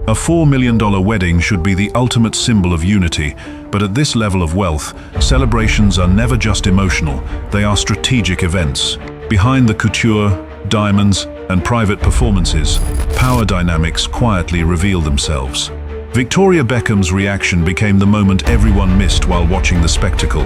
A $4 million wedding should be the ultimate symbol of unity, but at this level of wealth, celebrations are never just emotional, they are strategic events. Behind the couture, diamonds, and private performances, power dynamics quietly reveal themselves. Victoria Beckham's reaction became the moment everyone missed while watching the spectacle.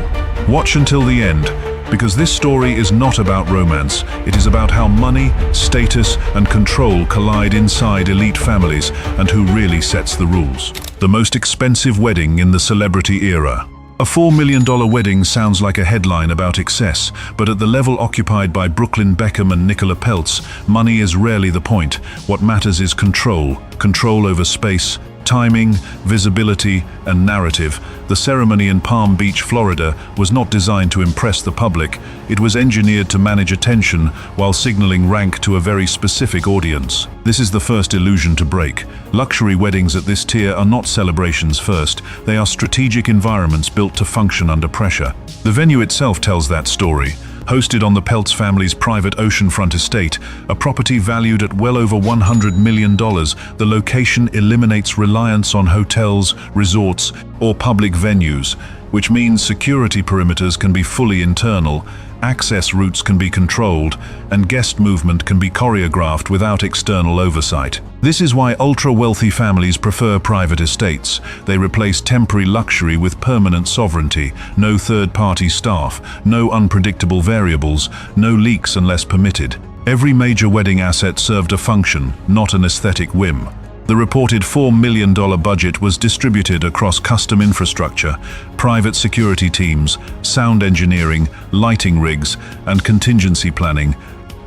Watch until the end, because this story is not about romance. It is about how money, status, and control collide inside elite families and who really sets the rules. The most expensive wedding in the celebrity era. A $4 million wedding sounds like a headline about excess, but at the level occupied by Beckham and Nicola Peltz, money is rarely the point. What matters is control. Control over space, timing, visibility, and narrative. The ceremony in Palm Beach, Florida, was not designed to impress the public. It was engineered to manage attention while signaling rank to a very specific audience. This is the first illusion to break. Luxury weddings at this tier are not celebrations first. They are strategic environments built to function under pressure. The venue itself tells that story. Hosted on the Peltz family's private oceanfront estate, a property valued at well over $100 million, the location eliminates reliance on hotels, resorts, or public venues, which means security perimeters can be fully internal, access routes can be controlled, and guest movement can be choreographed without external oversight. This is why ultra-wealthy families prefer private estates. They replace temporary luxury with permanent sovereignty, no third-party staff, no unpredictable variables, no leaks unless permitted. Every major wedding asset served a function, not an aesthetic whim. The reported $4 million budget was distributed across custom infrastructure, private security teams, sound engineering, lighting rigs, and contingency planning.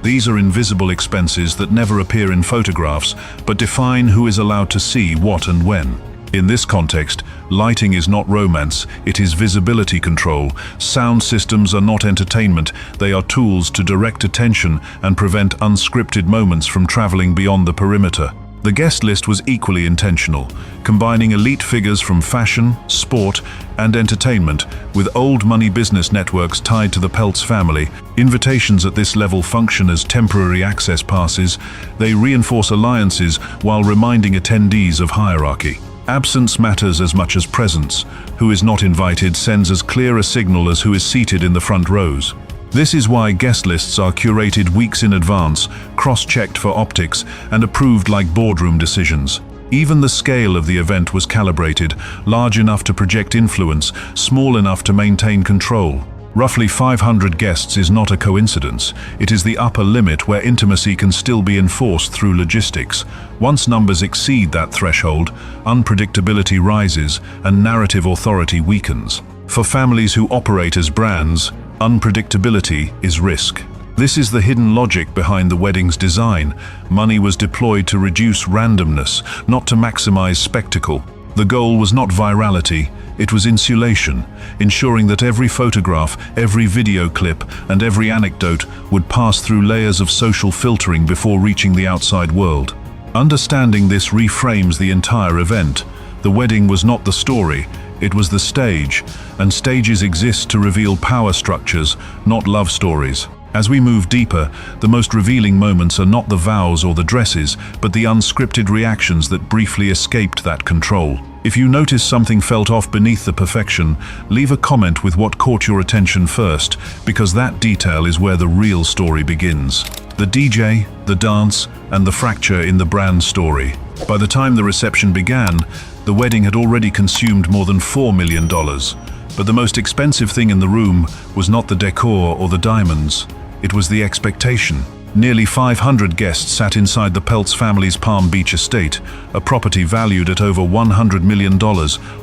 These are invisible expenses that never appear in photographs, but define who is allowed to see what and when. In this context, lighting is not romance, it is visibility control. Sound systems are not entertainment, they are tools to direct attention and prevent unscripted moments from traveling beyond the perimeter. The guest list was equally intentional, combining elite figures from fashion, sport, and entertainment with old money business networks tied to the Peltz family. Invitations at this level function as temporary access passes. They reinforce alliances while reminding attendees of hierarchy. Absence matters as much as presence. Who is not invited sends as clear a signal as who is seated in the front rows. This is why guest lists are curated weeks in advance, cross-checked for optics, and approved like boardroom decisions. Even the scale of the event was calibrated, large enough to project influence, small enough to maintain control. Roughly 500 guests is not a coincidence. It is the upper limit where intimacy can still be enforced through logistics. Once numbers exceed that threshold, unpredictability rises and narrative authority weakens. For families who operate as brands, unpredictability is risk. This is the hidden logic behind the wedding's design. Money was deployed to reduce randomness, not to maximize spectacle. The goal was not virality, it was insulation, ensuring that every photograph, every video clip, and every anecdote would pass through layers of social filtering before reaching the outside world. Understanding this reframes the entire event. The wedding was not the story, it was the stage, and stages exist to reveal power structures, not love stories. As we move deeper, the most revealing moments are not the vows or the dresses, but the unscripted reactions that briefly escaped that control. If you notice something felt off beneath the perfection, leave a comment with what caught your attention first, because that detail is where the real story begins. The DJ, the dance, and the fracture in the brand story. By the time the reception began, the wedding had already consumed more than $4 million. But the most expensive thing in the room was not the decor or the diamonds. It was the expectation. Nearly 500 guests sat inside the Peltz family's Palm Beach estate, a property valued at over $100 million,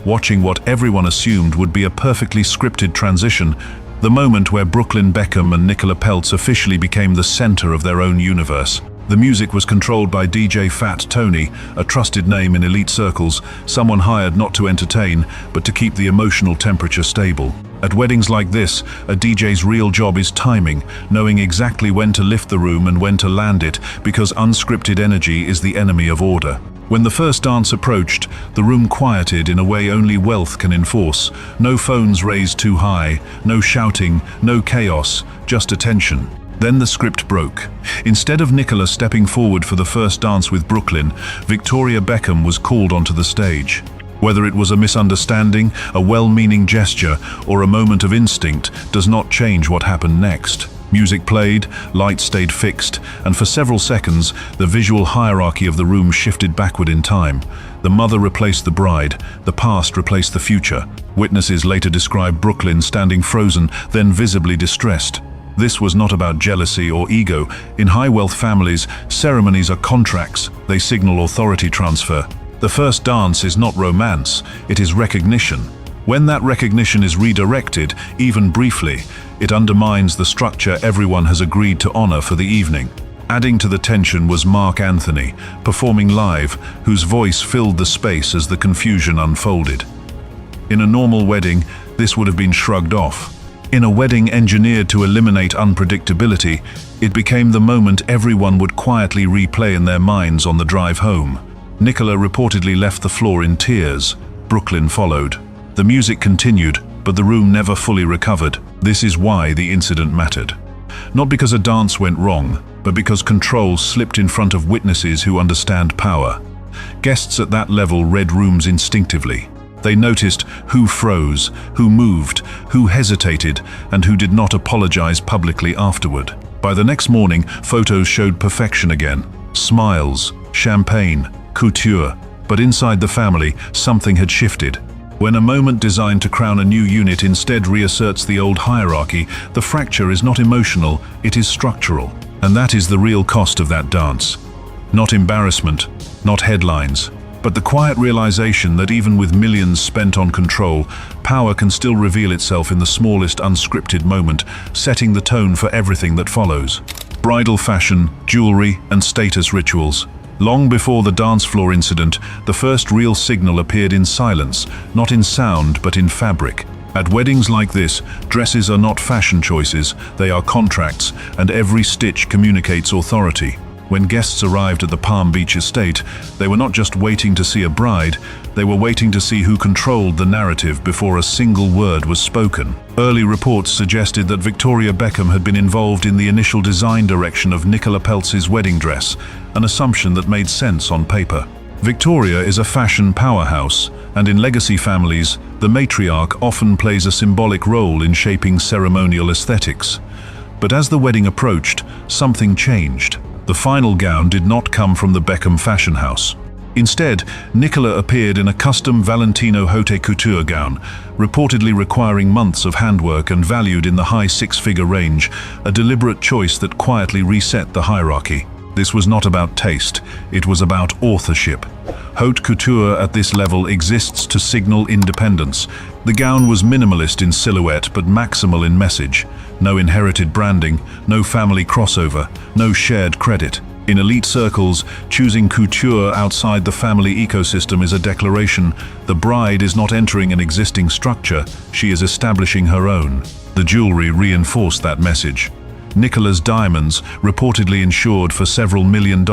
watching what everyone assumed would be a perfectly scripted transition, the moment where Victoria Beckham and Nicola Peltz officially became the center of their own universe. The music was controlled by DJ Fat Tony, a trusted name in elite circles, someone hired not to entertain, but to keep the emotional temperature stable. At weddings like this, a DJ's real job is timing, knowing exactly when to lift the room and when to land it, because unscripted energy is the enemy of order. When the first dance approached, the room quieted in a way only wealth can enforce. No phones raised too high, no shouting, no chaos, just attention. Then the script broke. Instead of Nicola stepping forward for the first dance with Brooklyn, Victoria Beckham was called onto the stage. Whether it was a misunderstanding, a well-meaning gesture, or a moment of instinct does not change what happened next. Music played, lights stayed fixed, and for several seconds, the visual hierarchy of the room shifted backward in time. The mother replaced the bride, the past replaced the future. Witnesses later described Brooklyn standing frozen, then visibly distressed. This was not about jealousy or ego. In high-wealth families, ceremonies are contracts. They signal authority transfer. The first dance is not romance, it is recognition. When that recognition is redirected, even briefly, it undermines the structure everyone has agreed to honor for the evening. Adding to the tension was Mark Anthony, performing live, whose voice filled the space as the confusion unfolded. In a normal wedding, this would have been shrugged off. In a wedding engineered to eliminate unpredictability, it became the moment everyone would quietly replay in their minds on the drive home. Nicola reportedly left the floor in tears. Brooklyn followed. The music continued, but the room never fully recovered. This is why the incident mattered. Not because a dance went wrong, but because control slipped in front of witnesses who understand power. Guests at that level read rooms instinctively. They noticed who froze, who moved, who hesitated, and who did not apologize publicly afterward. By the next morning, photos showed perfection again. Smiles, champagne, couture. But inside the family, something had shifted. When a moment designed to crown a new unit instead reasserts the old hierarchy, the fracture is not emotional, it is structural. And that is the real cost of that dance. Not embarrassment, not headlines, but the quiet realization that even with millions spent on control, power can still reveal itself in the smallest unscripted moment, setting the tone for everything that follows. Bridal fashion, jewelry, and status rituals. Long before the dance floor incident, the first real signal appeared in silence, not in sound but in fabric. At weddings like this, dresses are not fashion choices, they are contracts, and every stitch communicates authority. When guests arrived at the Palm Beach estate, they were not just waiting to see a bride, they were waiting to see who controlled the narrative before a single word was spoken. Early reports suggested that Victoria Beckham had been involved in the initial design direction of Nicola Peltz's wedding dress, an assumption that made sense on paper. Victoria is a fashion powerhouse, and in legacy families, the matriarch often plays a symbolic role in shaping ceremonial aesthetics. But as the wedding approached, something changed. The final gown did not come from the Beckham fashion house. Instead, Nicola appeared in a custom Valentino haute couture gown, reportedly requiring months of handwork and valued in the high six-figure range, a deliberate choice that quietly reset the hierarchy. This was not about taste, it was about authorship. Haute couture at this level exists to signal independence. The gown was minimalist in silhouette but maximal in message. No inherited branding, no family crossover, no shared credit. In elite circles, choosing couture outside the family ecosystem is a declaration. The bride is not entering an existing structure, she is establishing her own. The jewelry reinforced that message. Nicola's diamonds, reportedly insured for several $1 million,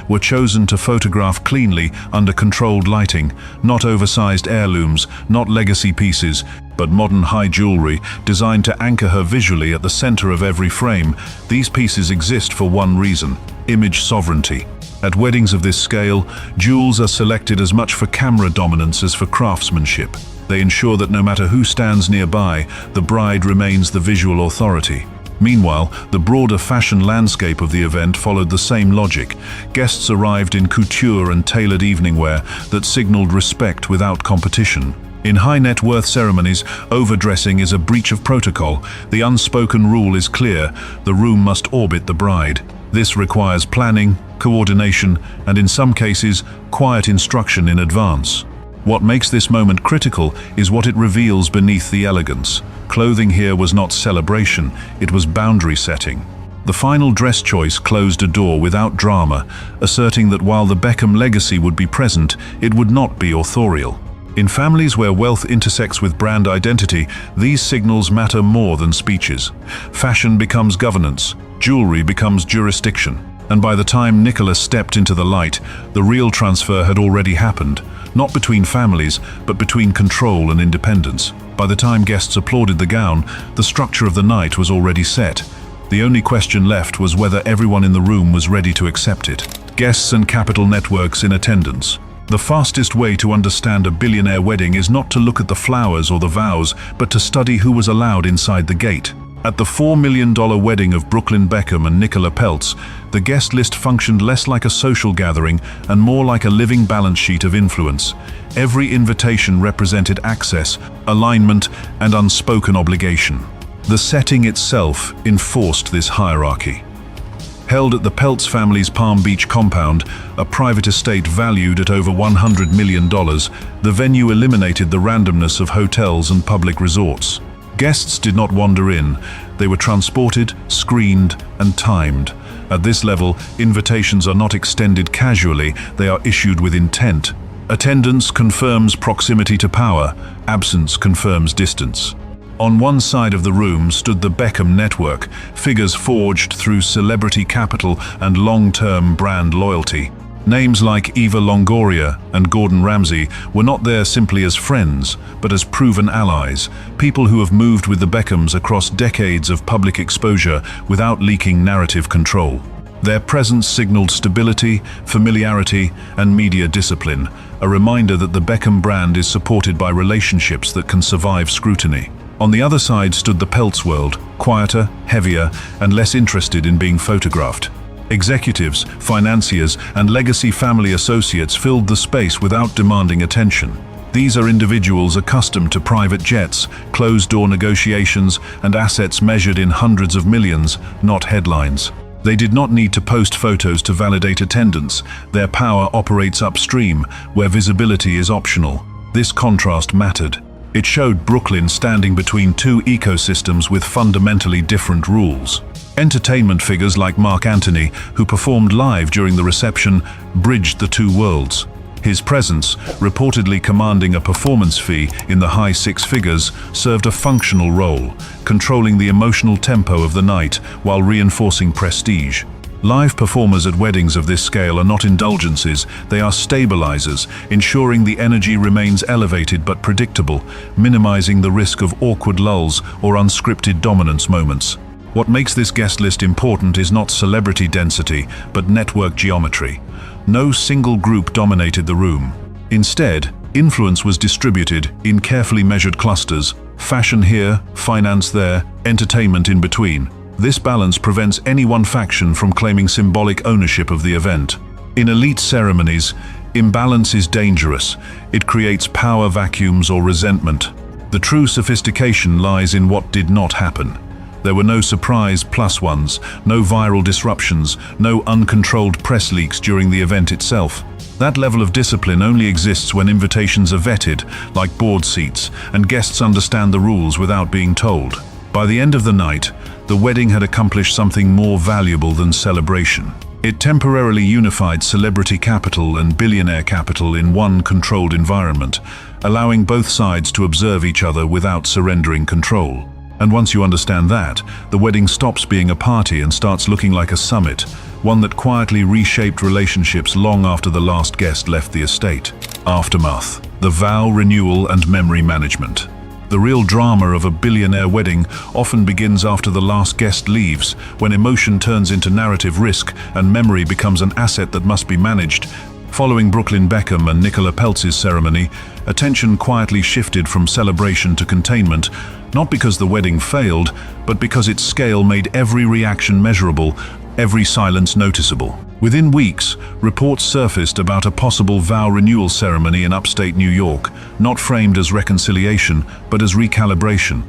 were chosen to photograph cleanly under controlled lighting, not oversized heirlooms, not legacy pieces, but modern high jewelry designed to anchor her visually at the center of every frame. These pieces exist for one reason: image sovereignty. At weddings of this scale, jewels are selected as much for camera dominance as for craftsmanship. They ensure that no matter who stands nearby, the bride remains the visual authority. Meanwhile, the broader fashion landscape of the event followed the same logic. Guests arrived in couture and tailored evening wear that signaled respect without competition. In high-net-worth ceremonies, overdressing is a breach of protocol. The unspoken rule is clear: the room must orbit the bride. This requires planning, coordination, and in some cases, quiet instruction in advance. What makes this moment critical is what it reveals beneath the elegance. Clothing here was not celebration, it was boundary setting. The final dress choice closed a door without drama, asserting that while the Beckham legacy would be present, it would not be authorial. In families where wealth intersects with brand identity, these signals matter more than speeches. Fashion becomes governance, jewelry becomes jurisdiction. And by the time Nicola stepped into the light, the real transfer had already happened, not between families, but between control and independence. By the time guests applauded the gown, the structure of the night was already set. The only question left was whether everyone in the room was ready to accept it. Guests and capital networks in attendance. The fastest way to understand a billionaire wedding is not to look at the flowers or the vows, but to study who was allowed inside the gate. At the $4 million wedding of Brooklyn Beckham and Nicola Peltz, the guest list functioned less like a social gathering and more like a living balance sheet of influence. Every invitation represented access, alignment, and unspoken obligation. The setting itself enforced this hierarchy. Held at the Peltz family's Palm Beach compound, a private estate valued at over $100 million, the venue eliminated the randomness of hotels and public resorts. Guests did not wander in. They were transported, screened, and timed. At this level, invitations are not extended casually, they are issued with intent. Attendance confirms proximity to power, absence confirms distance. On one side of the room stood the Beckham network, figures forged through celebrity capital and long-term brand loyalty. Names like Eva Longoria and Gordon Ramsay were not there simply as friends, but as proven allies, people who have moved with the Beckhams across decades of public exposure without leaking narrative control. Their presence signaled stability, familiarity, and media discipline, a reminder that the Beckham brand is supported by relationships that can survive scrutiny. On the other side stood the Peltz world, quieter, heavier, and less interested in being photographed. Executives, financiers, and legacy family associates filled the space without demanding attention. These are individuals accustomed to private jets, closed-door negotiations, and assets measured in hundreds of millions, not headlines. They did not need to post photos to validate attendance. Their power operates upstream, where visibility is optional. This contrast mattered. It showed Brooklyn standing between two ecosystems with fundamentally different rules. Entertainment figures like Mark Antony, who performed live during the reception, bridged the two worlds. His presence, reportedly commanding a performance fee in the high six figures, served a functional role, controlling the emotional tempo of the night while reinforcing prestige. Live performers at weddings of this scale are not indulgences, they are stabilizers, ensuring the energy remains elevated but predictable, minimizing the risk of awkward lulls or unscripted dominance moments. What makes this guest list important is not celebrity density, but network geometry. No single group dominated the room. Instead, influence was distributed in carefully measured clusters, fashion here, finance there, entertainment in between. This balance prevents any one faction from claiming symbolic ownership of the event. In elite ceremonies, imbalance is dangerous. It creates power vacuums or resentment. The true sophistication lies in what did not happen. There were no surprise plus ones, no viral disruptions, no uncontrolled press leaks during the event itself. That level of discipline only exists when invitations are vetted, like board seats, and guests understand the rules without being told. By the end of the night, the wedding had accomplished something more valuable than celebration. It temporarily unified celebrity capital and billionaire capital in one controlled environment, allowing both sides to observe each other without surrendering control. And once you understand that, the wedding stops being a party and starts looking like a summit, one that quietly reshaped relationships long after the last guest left the estate. Aftermath: the vow renewal and memory management. The real drama of a billionaire wedding often begins after the last guest leaves, when emotion turns into narrative risk and memory becomes an asset that must be managed. Following Brooklyn Beckham and Nicola Peltz's ceremony, attention quietly shifted from celebration to containment, not because the wedding failed, but because its scale made every reaction measurable, every silence noticeable. Within weeks, reports surfaced about a possible vow renewal ceremony in upstate New York, not framed as reconciliation, but as recalibration.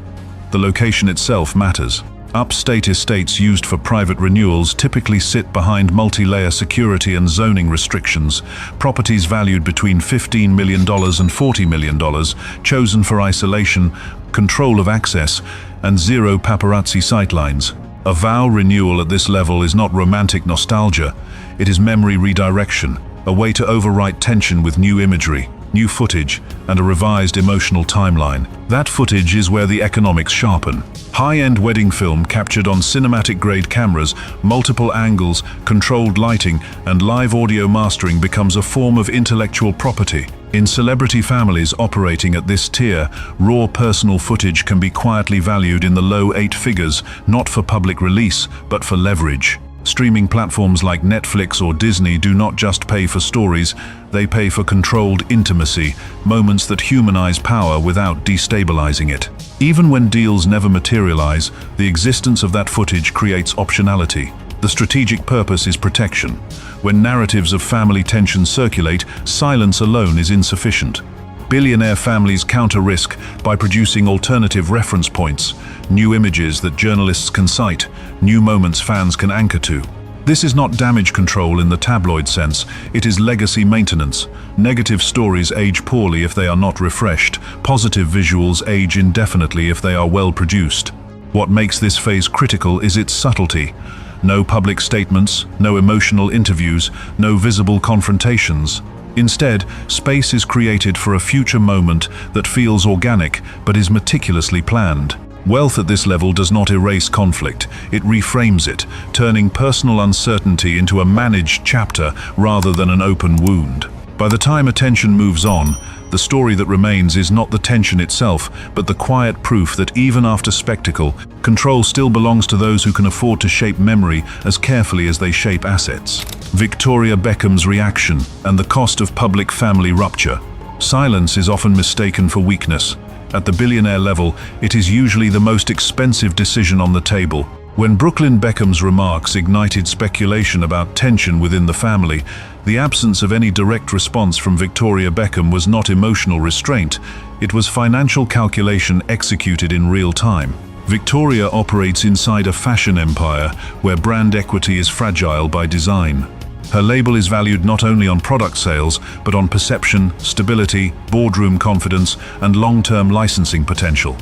The location itself matters. Upstate estates used for private renewals typically sit behind multi-layer security and zoning restrictions, properties valued between $15 million and $40 million, chosen for isolation, control of access, and zero paparazzi sightlines. A vow renewal at this level is not romantic nostalgia, it is memory redirection, a way to overwrite tension with new imagery. new footage, and a revised emotional timeline. That footage is where the economics sharpen. High-end wedding film captured on cinematic-grade cameras, multiple angles, controlled lighting, and live audio mastering becomes a form of intellectual property. In celebrity families operating at this tier, raw personal footage can be quietly valued in the low 8 figures, not for public release, but for leverage. Streaming platforms like Netflix or Disney do not just pay for stories, they pay for controlled intimacy, moments that humanize power without destabilizing it. Even when deals never materialize, the existence of that footage creates optionality. The strategic purpose is protection. When narratives of family tension circulate, silence alone is insufficient. Billionaire families counter risk by producing alternative reference points, new images that journalists can cite, new moments fans can anchor to. This is not damage control in the tabloid sense, it is legacy maintenance. Negative stories age poorly if they are not refreshed, positive visuals age indefinitely if they are well produced. What makes this phase critical is its subtlety. No public statements, no emotional interviews, no visible confrontations. Instead, space is created for a future moment that feels organic but is meticulously planned. Wealth at this level does not erase conflict, it reframes it, turning personal uncertainty into a managed chapter rather than an open wound. By the time attention moves on, the story that remains is not the tension itself, but the quiet proof that even after spectacle, control still belongs to those who can afford to shape memory as carefully as they shape assets. Victoria Beckham's reaction and the cost of public family rupture. Silence is often mistaken for weakness. At the billionaire level, it is usually the most expensive decision on the table. When Brooklyn Beckham's remarks ignited speculation about tension within the family, the absence of any direct response from Victoria Beckham was not emotional restraint, it was financial calculation executed in real time. Victoria operates inside a fashion empire where brand equity is fragile by design. Her label is valued not only on product sales, but on perception, stability, boardroom confidence, and long-term licensing potential.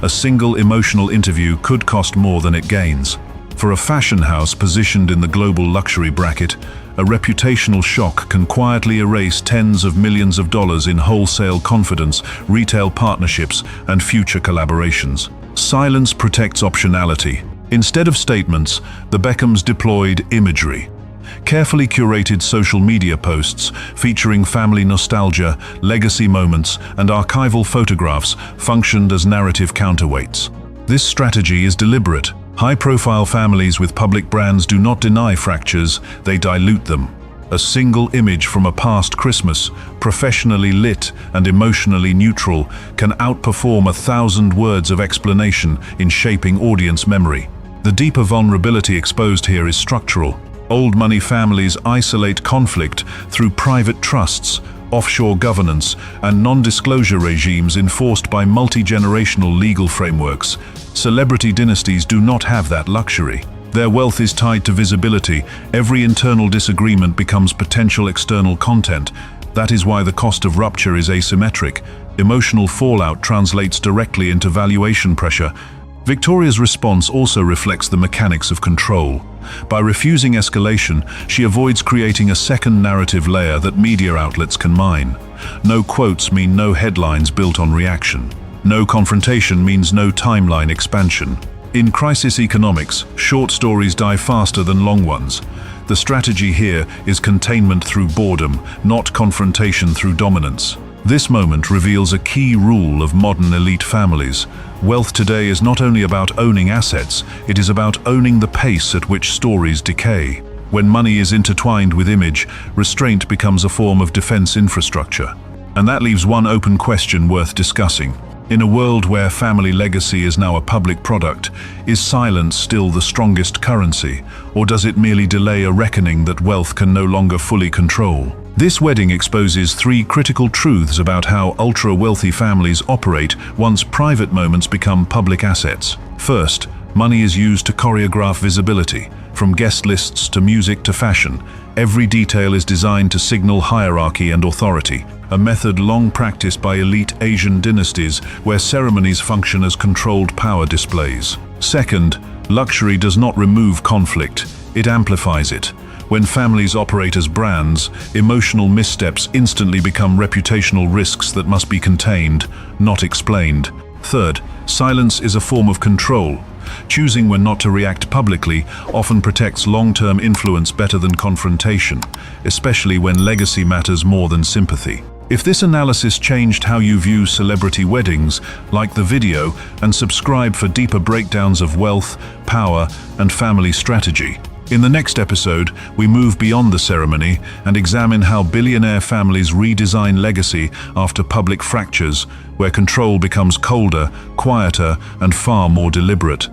A single emotional interview could cost more than it gains. For a fashion house positioned in the global luxury bracket, a reputational shock can quietly erase tens of millions of dollars in wholesale confidence, retail partnerships, and future collaborations. Silence protects optionality. Instead of statements, the Beckhams deployed imagery. Carefully curated social media posts featuring family nostalgia, legacy moments, and archival photographs functioned as narrative counterweights. This strategy is deliberate. High-profile families with public brands do not deny fractures, they dilute them. A single image from a past Christmas, professionally lit and emotionally neutral, can outperform 1,000 words of explanation in shaping audience memory. The deeper vulnerability exposed here is structural. Old money families isolate conflict through private trusts, offshore governance, and non-disclosure regimes enforced by multi-generational legal frameworks. Celebrity dynasties do not have that luxury. Their wealth is tied to visibility. Every internal disagreement becomes potential external content. That is why the cost of rupture is asymmetric. Emotional fallout translates directly into valuation pressure. Victoria's response also reflects the mechanics of control. By refusing escalation, she avoids creating a second narrative layer that media outlets can mine. No quotes mean no headlines built on reaction. No confrontation means no timeline expansion. In crisis economics, short stories die faster than long ones. The strategy here is containment through boredom, not confrontation through dominance. This moment reveals a key rule of modern elite families. Wealth today is not only about owning assets, it is about owning the pace at which stories decay. When money is intertwined with image, restraint becomes a form of defense infrastructure. And that leaves one open question worth discussing. In a world where family legacy is now a public product, is silence still the strongest currency, or does it merely delay a reckoning that wealth can no longer fully control? This wedding exposes 3 critical truths about how ultra-wealthy families operate once private moments become public assets. First, money is used to choreograph visibility. From guest lists to music to fashion, every detail is designed to signal hierarchy and authority, a method long practiced by elite Asian dynasties where ceremonies function as controlled power displays. Second, luxury does not remove conflict, it amplifies it. When families operate as brands, emotional missteps instantly become reputational risks that must be contained, not explained. Third, silence is a form of control. Choosing when not to react publicly often protects long-term influence better than confrontation, especially when legacy matters more than sympathy. If this analysis changed how you view celebrity weddings, like the video and subscribe for deeper breakdowns of wealth, power, and family strategy. In the next episode, we move beyond the ceremony and examine how billionaire families redesign legacy after public fractures, where control becomes colder, quieter, and far more deliberate.